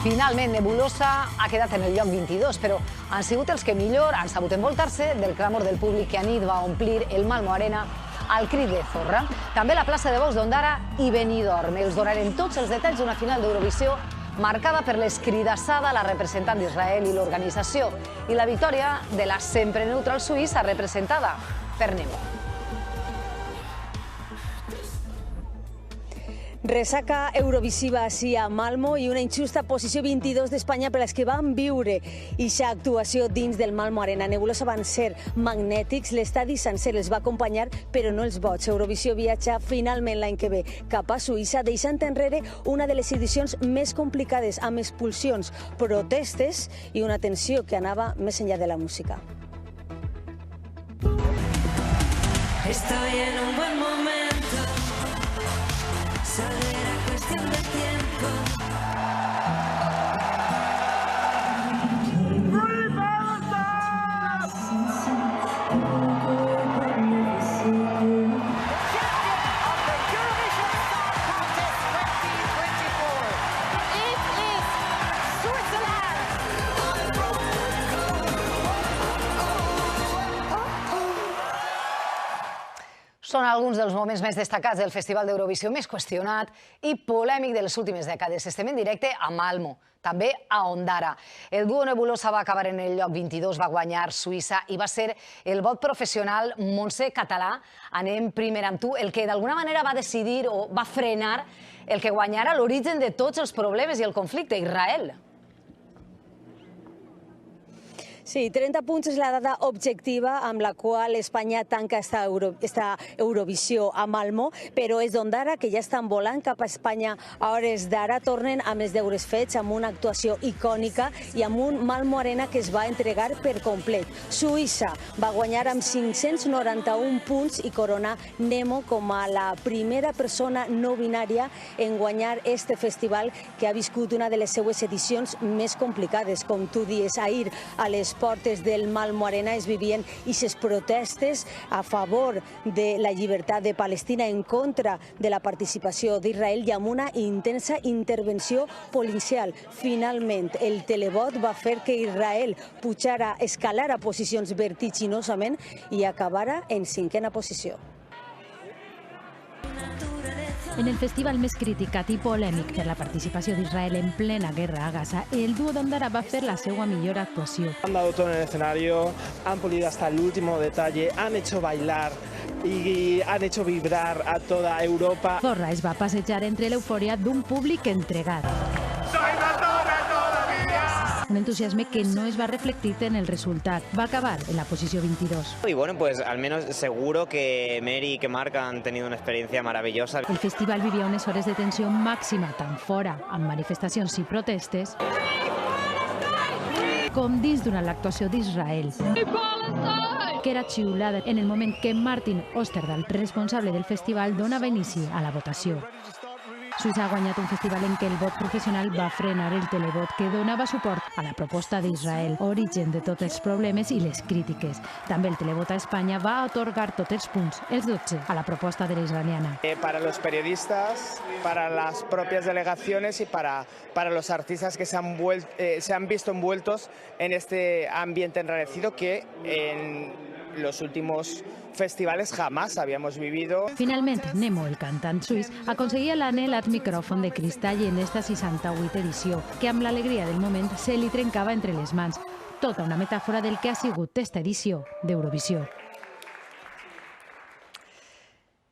Finalment, Nebulosa ha quedat en el lloc 22, però han sigut els que millor han sabut envoltar-se del clamor del públic que anit va omplir el Malmo Arena al crit de Zorra. També la plaça de bous d'Ondara i Benidorm. Els donarem tots els detalls d'una final d'Eurovisió marcada per l'escridassada, la representant d'Israel i l'organització, i la victòria de la sempre neutral Suïssa representada per Nemo. Resaca Eurovisiva així a Malmo i una injusta posició 22 d'Espanya per les que van viure ixa actuació dins del Malmo Arena. Nebulosa van ser magnètics, l'estadi sencer els va acompanyar, però no els vots. Eurovisió viatja finalment l'any que ve cap a Suïssa, deixant enrere una de les edicions més complicades, amb expulsions, protestes i una tensió que anava més enllà de la música. Estoy en un buen momento. Solo era cuestión de tiempo. Són alguns dels moments més destacats del Festival d'Eurovisió més qüestionat i polèmic de les últimes dècades. Estem en directe a Malmo, també a Ondara. El duo Nebulosa va acabar en el lloc 22, va guanyar Suïssa i va ser el vot professional Montse Català. Anem primer amb tu, el que d'alguna manera va decidir o va frenar el que guanyara l'origen de tots els problemes i el conflicte, Israel. Sí, 30 punts és la dada objectiva amb la qual Espanya tanca esta Eurovisió a Malmo, però és d'Ondara, que ja estan volant cap a Espanya a hores d'ara, tornen amb els deures fets, amb una actuació icònica i amb un Malmo Arena que es va entregar per complet. Suïssa va guanyar amb 591 punts i corona Nemo com a la primera persona no binària en guanyar este festival que ha viscut una de les seues edicions més complicades. Com tu dies, ahir a les portes del Malmo Arena es vivien aquestes protestes a favor de la llibertat de Palestina, en contra de la participació d'Israel i amb una intensa intervenció policial. Finalment, el televot va fer que Israel escalara posicions vertiginosament i acabara en 5a posició. En el festival més criticat i polèmic per la participació d'Israel en plena guerra a Gaza, el dúo d'Ondara va fer la seva millor actuació. Han dado todo en el escenario, han pulido hasta el último detalle, han hecho bailar y han hecho vibrar a toda Europa. Zorra es va passejar entre l'eufòria d'un públic entregat. Un entusiasme que no es va reflectir en el resultat. Va acabar en la posició 22. Y bueno, pues al menos seguro que Mary y que Marc han tenido una experiencia maravillosa. El festival vivia unes hores de tensió màxima, tant fora, amb manifestacions i protestes, com dins durant l'actuació d'Israel, que era xiulada en el moment que Martin Osterdahl, responsable del festival, donava inici a la votació. Suïssa ha guanyat un festival en què el vot professional va frenar el televot que donava suport a la proposta d'Israel, origen de tots els problemes i les crítiques. També el televot a Espanya va atorgar tots els punts, els 12, a la proposta de la israeliana. Para los periodistas, para las propias delegaciones y para los artistas que se han visto envueltos en este ambiente enrarecido que en los últimos festivales jamás habíamos vivido. Finalment, Nemo, el cantant suís, aconseguia l'anhelat micròfon de cristall en esta 68 edició, que amb l'alegria del moment se li trencava entre les mans. Tota una metàfora del que ha sigut esta edició d'Eurovisió.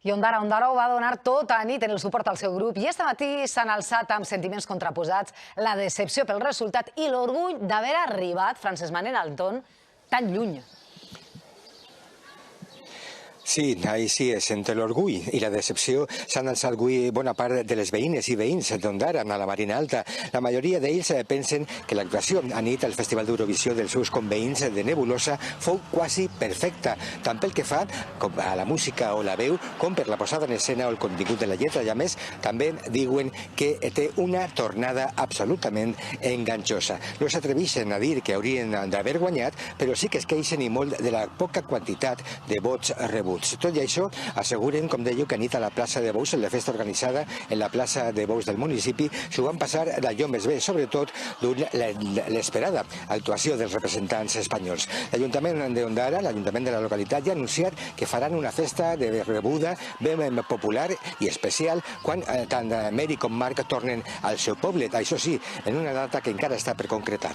I Ondara ho va donar tota la nit en el suport al seu grup i este matí s'han alçat amb sentiments contraposats la decepció pel resultat i l'orgull d'haver arribat, Francesc Manel Anton, tan lluny. Sí, ahí sí és. Entre l'orgull i la decepció s'han alçat avui bona part de les veïnes i veïns d'Ondara, a la Marina Alta. La majoria d'ells pensen que l'actuació anit al Festival d'Eurovisió dels seus conveïns de Nebulosa fou quasi perfecta, tant pel que fa a la música o la veu, com per la posada en escena o el contingut de la lletra. I a més, també diuen que té una tornada absolutament enganxosa. No s'atreveixen a dir que haurien d'haver guanyat, però sí que es queixen i molt de la poca quantitat de vots rebuts. debuts. Tot i això, asseguren, com dèieu, que anit a la plaça de Bous, en la festa organitzada en la plaça de Bous del municipi, s'ho van passar d'allò més bé, sobretot l'esperada actuació dels representants espanyols. L'Ajuntament d'Ondara, l'Ajuntament de la localitat, ja ha anunciat que faran una festa de rebuda ben popular i especial quan tant Mary com Marc tornen al seu poble. Això sí, en una data que encara està per concretar.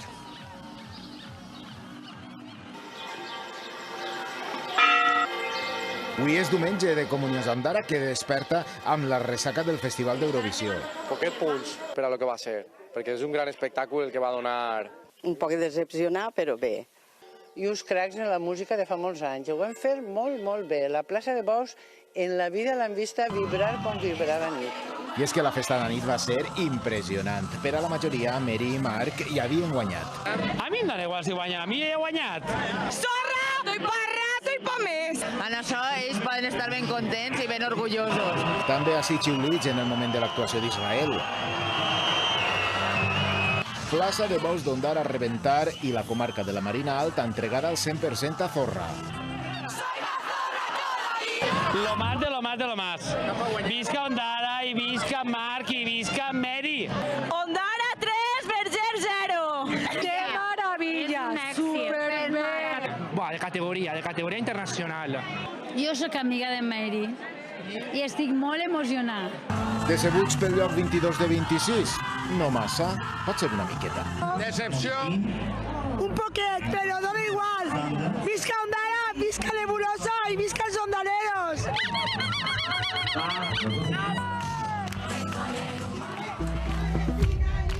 Avui és diumenge de Comunions Ondara, que desperta amb la ressaca del Festival d'Eurovisió. Poquet punts per a lo que va ser, perquè és un gran espectacle el que va donar. Un poc decepcionat, però bé. I uns cracs en la música de fa molts anys. Ho van fer molt, molt bé. La plaça de Bous en la vida l'han vista vibrar com vibrava nit. I és que la festa de la nit va ser impressionant. Per a la majoria, Mary i Marc ja havien guanyat. A mi em dona igual si guanya, a mi he guanyat. Sorra! Doy parra! Doy pa més! En això ells poden estar ben contents i ben orgullosos. També així xiulits en el moment de l'actuació d'Israel. Plaça de Bous d'Ondara a rebentar i la comarca de la Marina Alta entregada al 100% a Zorra. Lo más de lo más de lo más. Visca Ondara i visca Marc i visca Mary. Ondara 3, Verger 0. ¡Qué maravilla! ¡Súper bé! Buah, de categoria internacional. Jo sóc amiga de Mary i estic molt emocionada. Decebuts pel lloc 22 de 26? No massa, pot ser una miqueta. Decepció. Un poquet, però dona igual. Visca Ondara, visca Nebulosa i visca